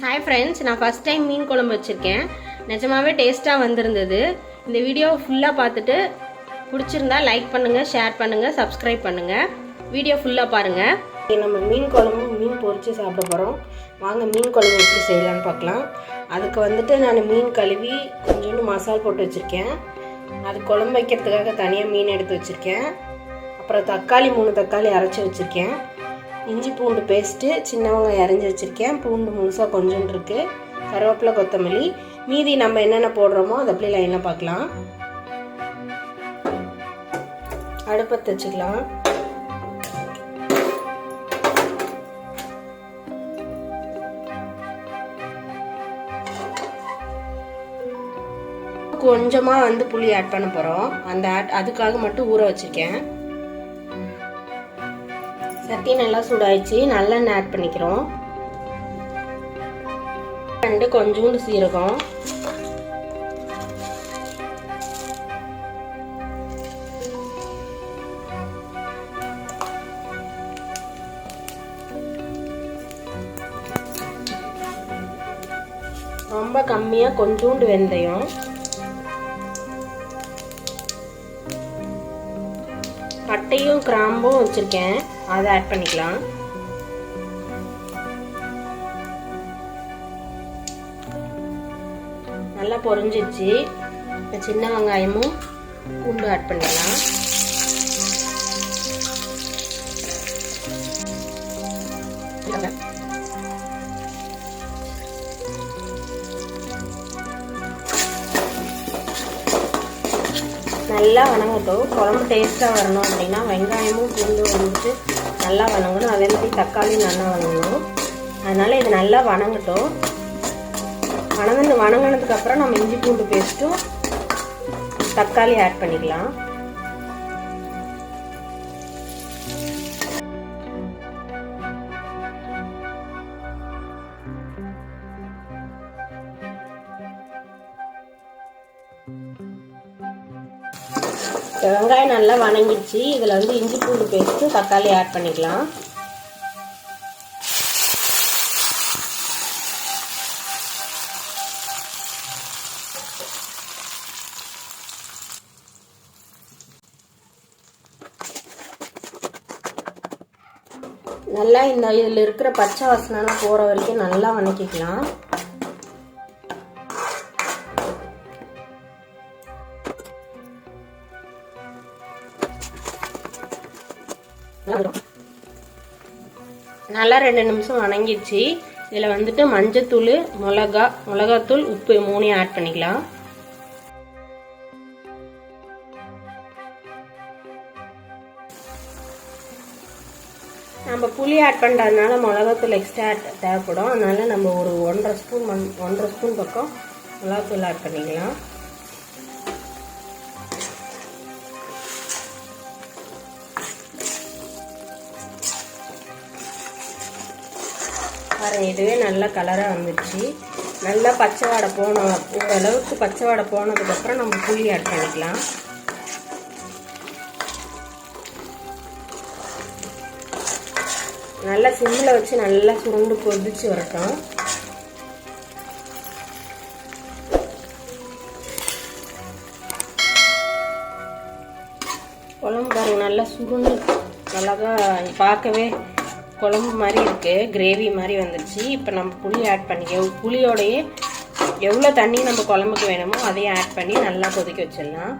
Hi friends, நான் first time மீன் குழம்பு வச்சுருக்கேன். நிஜமாவே டேஸ்ட்டாக வந்திருந்தது. இந்த வீடியோவை ஃபுல்லாக பார்த்துட்டு பிடிச்சிருந்தா லைக் பண்ணுங்கள், ஷேர் பண்ணுங்கள், சப்ஸ்கிரைப் பண்ணுங்கள். வீடியோ ஃபுல்லாக பாருங்கள். நம்ம மீன் குழம்பு மீன் பொரித்து சாப்பிட போகிறோம். வாங்க மீன் குழம்பு எப்படி செய்யலான்னு பார்க்கலாம். அதுக்கு வந்துட்டு நான் மீன் கழுவி கொஞ்சோண்டு மசாலா போட்டு வச்சுருக்கேன். அது குழம்பு வைக்கிறதுக்காக தனியாக மீன் எடுத்து வச்சுருக்கேன். அப்புறம் தக்காளி 3 தக்காளி அரைச்சி வச்சுருக்கேன். இஞ்சி பூண்டு பேஸ்ட்டு சின்ன வெங்காயம் அரைஞ்சி வச்சுருக்கேன். பூண்டு முழுசாக கொஞ்சோண்டு இருக்குது. கருவேப்பிலை, கொத்தமல்லி. மீதி நம்ம என்னென்ன போடுறோமோ அதை அப்படியே லைனாக பார்க்கலாம். அடுப்பத்தை வச்சுக்கலாம். கொஞ்சமாக புளி ஆட் பண்ண போகிறோம். அதுக்காக மட்டும் ஊற வச்சுருக்கேன். சட்டி நல்லா சூடாயிடுச்சு. நல்லெண்ணெய் ஆட் பண்ணிக்கிறோம். கொஞ்சோண்டு சீரகம், ரொம்ப கம்மியா கொஞ்சோண்டு வெந்தயம், பட்டையும் கிராம்பும் வச்சிருக்கேன், அதை ஆட் பண்ணிக்கலாம். நல்லா பொரிஞ்சிருச்சு. இப்போ சின்ன வெங்காயமும் பூண்டு ஆட் பண்ணிக்கலாம். நல்லா வணங்கட்டும். குழம்பு டேஸ்ட்டாக வரணும் அப்படின்னா வெங்காயமும் பூண்டும் வந்துட்டு நல்லா வணங்கணும். அதே மாதிரி தக்காளி நல்லா வணங்கணும். அதனால் இது நல்லா வணங்கட்டும். வணங்கினதுக்கப்புறம் நம்ம இஞ்சி பூண்டு பேஸ்ட்டும் தக்காளி ஆட் பண்ணிக்கலாம். வெங்காயம் நல்லா வணங்கிடுச்சு. இதில் இஞ்சி பூண்டு பேஸ்ட்டு தக்காளி ஆட் பண்ணிக்கலாம். நல்லா இதில் இருக்கிற பச்சை வாசனைலாம் போகிற வரைக்கும் நல்லா வணக்கிக்கலாம். நல்லா 2 நிமிஷம் வணங்கிடுச்சு. இதில் மஞ்சத்தூள், மிளகாத்தூள், உப்பு 3 ஆட் பண்ணிக்கலாம். நம்ம புளி ஆட் பண்ணுறதுனால மிளகாத்தூள் எக்ஸ்ட்ரா தேவைப்படும். அதனால நம்ம ஒரு 1.5 ஸ்பூன் பக்கம் மிளகாத்தூள் ஆட் பண்ணிக்கலாம். பாருங்கள், இதுவே நல்லா கலராக வந்துடுச்சு. நல்லா பச்சை வாடை ஓரளவுக்கு பச்சை வாடை போனதுக்கப்புறம் நம்ம புளி ஆட் பண்ணிக்கலாம். நல்லா சிம்மில் வச்சு நல்லா சுருண்டு கொதிச்சு வரட்டும். குழம்பு பாருங்க நல்லா சுருண்டு அழகா பார்க்கவே குழம்பு மாதிரி இருக்கு, கிரேவி மாதிரி வந்துடுச்சு. இப்போ நம்ம புளி ஆட் பண்ணிக்க. புளியோடையே எவ்வளோ தண்ணி நம்ம குழம்புக்கு வேணுமோ அதையும் ஆட் பண்ணி நல்லா கொதிக்க வச்சிடலாம்.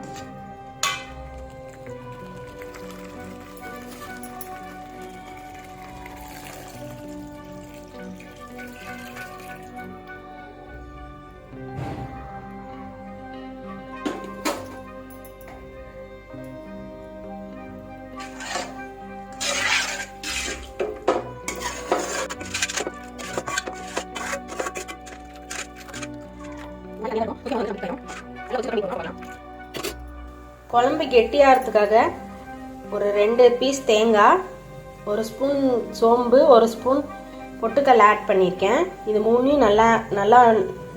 குழம்பு கெட்டியாகிறதுக்காக ஒரு 2 பீஸ் தேங்காய், 1 ஸ்பூன் சோம்பு, 1 ஸ்பூன் பொட்டுக்கடலை ஆட் பண்ணியிருக்கேன். இது 3 நல்லா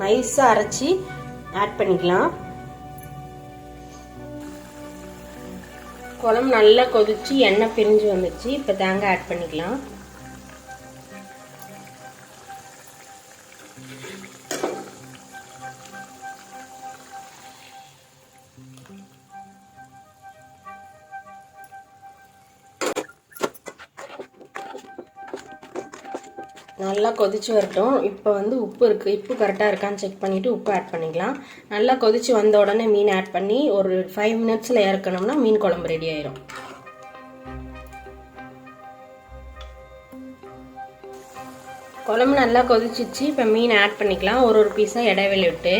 நைஸாக அரைச்சி ஆட் பண்ணிக்கலாம். குழம்பு நல்லா கொதிச்சு எண்ணெய் பிரிஞ்சு வந்துச்சு. இப்போ தேங்காய் ஆட் பண்ணிக்கலாம். நல்லா கொதிச்சு வரட்டும். இப்போ வந்து உப்பு இருக்குது, உப்பு கரெக்டாக இருக்கான்னு செக் பண்ணிவிட்டு உப்பு ஆட் பண்ணிக்கலாம். நல்லா கொதிச்சு வந்த உடனே மீன் ஆட் பண்ணி ஒரு 5 மினிட்ஸில் இறக்கணும்னா மீன் குழம்பு ரெடி ஆயிரும். குழம்பு நல்லா கொதிச்சிச்சு. இப்போ மீன் ஆட் பண்ணிக்கலாம். ஒரு பீஸாக இடைவெளி விட்டு.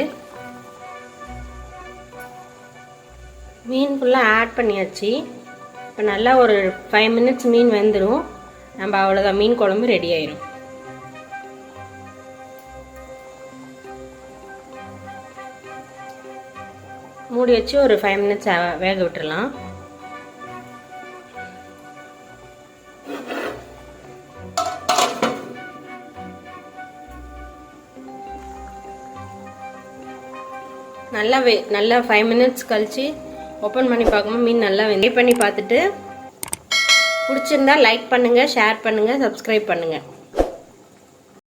மீன் ஃபுல்லாக ஆட் பண்ணியாச்சு. இப்போ நல்லா ஒரு 5 மினிட்ஸ் மீன் வெந்துடும். நம்ம அவ்வளோதான், மீன் குழம்பு ரெடி ஆயிரும். மூடி வச்சு ஒரு 5 மினிட்ஸ் வேக விட்டுறலாம். நல்லா 5 மினிட்ஸ் கழிச்சு ஓப்பன் பண்ணி பார்க்கும்போது மீன் நல்லா வெந்தே பண்ணி பார்த்துட்டு பிடிச்சிருந்தா லைக் பண்ணுங்கள், ஷேர் பண்ணுங்கள், சப்ஸ்கிரைப் பண்ணுங்கள்.